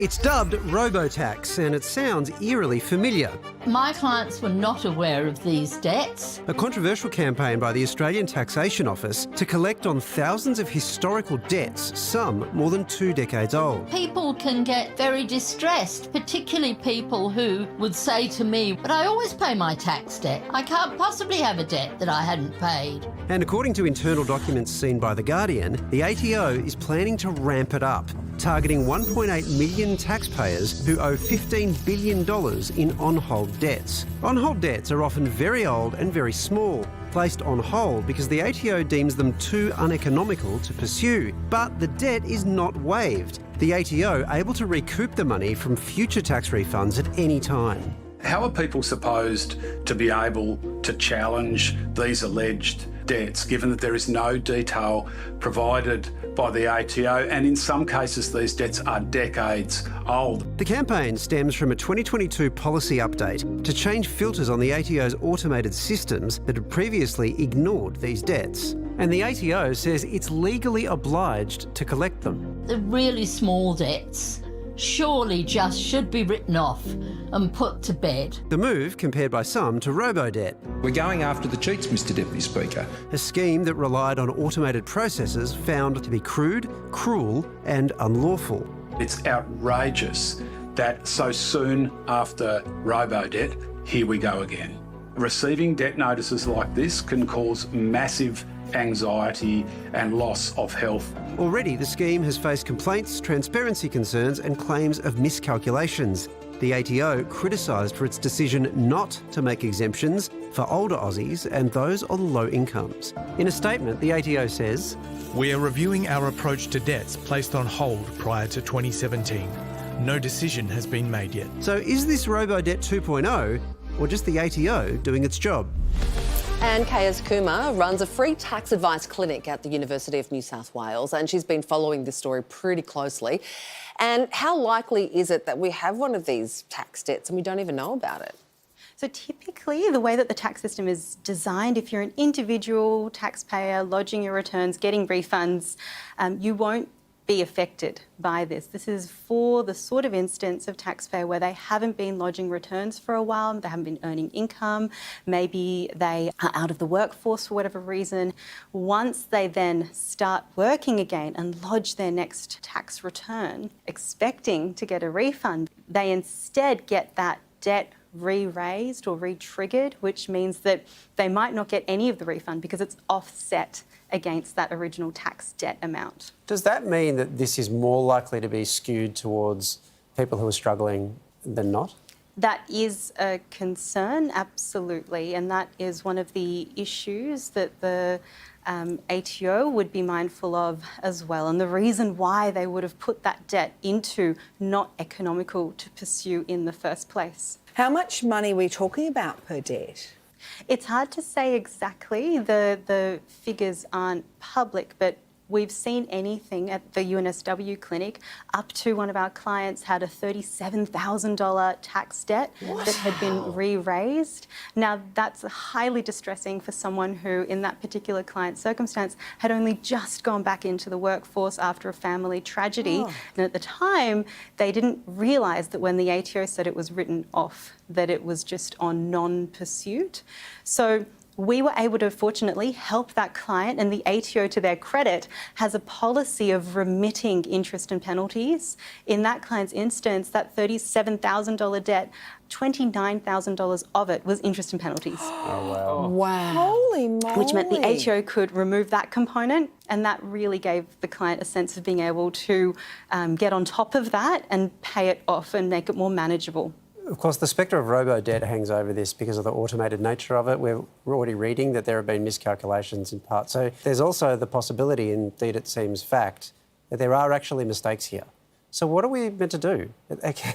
It's dubbed RoboTax, and it sounds eerily familiar. My clients were not aware of these debts. A controversial campaign by the Australian Taxation Office to collect on thousands of historical debts, some more than 2 decades old. People can get very distressed, particularly people who would say to me, but I always pay my tax debt. I can't possibly have a debt that I hadn't paid. And according to internal documents seen by The Guardian, the ATO is planning to ramp it up, targeting 1.8 million taxpayers who owe $15 billion in on-hold debts. On-hold debts are often very old and very small, placed on hold because the ATO deems them too uneconomical to pursue. But the debt is not waived. The ATO able to recoup the money from future tax refunds at any time. How are people supposed to be able to challenge these alleged debts, given that there is no detail provided by the ATO, and in some cases these debts are decades old? The campaign stems from a 2022 policy update to change filters on the ATO's automated systems that had previously ignored these debts. And the ATO says it's legally obliged to collect them. The really small debts surely just should be written off and put to bed. The move compared by some to RoboDebt. We're going after the cheats, Mr Deputy Speaker. A scheme that relied on automated processes found to be crude, cruel and unlawful. It's outrageous that so soon after RoboDebt, here we go again. Receiving debt notices like this can cause massive anxiety and loss of health. Already, the scheme has faced complaints, transparency concerns and claims of miscalculations. The ATO criticised for its decision not to make exemptions for older Aussies and those on low incomes. In a statement, the ATO says, "We are reviewing our approach to debts placed on hold prior to 2017. No decision has been made yet." So is this RoboDebt 2.0 or just the ATO doing its job? Anne Kayas-Kumar runs a free tax advice clinic at the University of New South Wales, and she's been following this story pretty closely. And how likely is it that we have one of these tax debts and we don't even know about it? So typically, the way that the tax system is designed, if you're an individual taxpayer lodging your returns, getting refunds, you won't be affected by this. This is for the sort of instance of taxpayer where they haven't been lodging returns for a while, they haven't been earning income, maybe they are out of the workforce for whatever reason. Once they then start working again and lodge their next tax return, expecting to get a refund, they instead get that debt re-raised or re-triggered, which means that they might not get any of the refund because it's offset against that original tax debt amount. Does that mean that this is more likely to be skewed towards people who are struggling than not? That is a concern, absolutely, and that is one of the issues that the ATO would be mindful of as well, and the reason why they would have put that debt into not economical to pursue in the first place. How much money are we talking about per debt? It's hard to say exactly. The figures aren't public, but we've seen anything at the UNSW clinic up to one of our clients had a $37,000 tax debt that had been re-raised. Now, that's highly distressing for someone who, in that particular client's circumstance, had only just gone back into the workforce after a family tragedy. And at the time, they didn't realise that when the ATO said it was written off, that it was just on non-pursuit. So we were able to, fortunately, help that client, and the ATO, to their credit, has a policy of remitting interest and penalties. In that client's instance, that $37,000 debt, $29,000 of it was interest and penalties. Oh, wow. Wow. Holy moly. Which meant the ATO could remove that component, and that really gave the client a sense of being able to get on top of that and pay it off and make it more manageable. Of course, the spectre of RoboDebt hangs over this because of the automated nature of it. We're already reading that there have been miscalculations in part. So there's also the possibility, indeed it seems fact, that there are actually mistakes here. So what are we meant to do?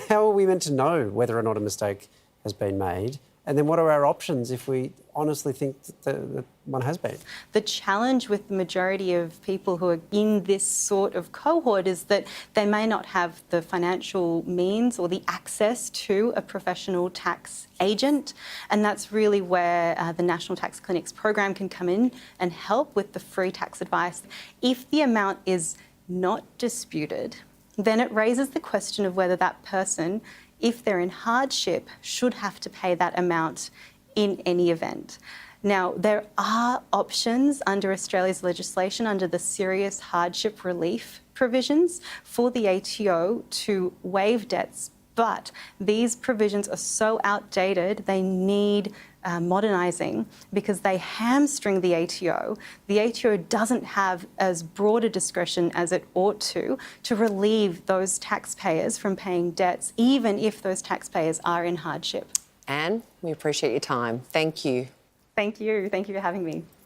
How are we meant to know whether or not a mistake has been made? And then what are our options if we honestly think that one has been? The challenge with the majority of people who are in this sort of cohort is that they may not have the financial means or the access to a professional tax agent, and that's really where the National Tax Clinics program can come in and help with the free tax advice. If the amount is not disputed, then it raises the question of whether that person, if they're in hardship, should have to pay that amount in any event. Now, there are options under Australia's legislation, under the serious hardship relief provisions, for the ATO to waive debts, but these provisions are so outdated, they need modernising because they hamstring the ATO. The ATO doesn't have as broad a discretion as it ought to relieve those taxpayers from paying debts, even if those taxpayers are in hardship. Anne, we appreciate your time. Thank you. Thank you. Thank you for having me.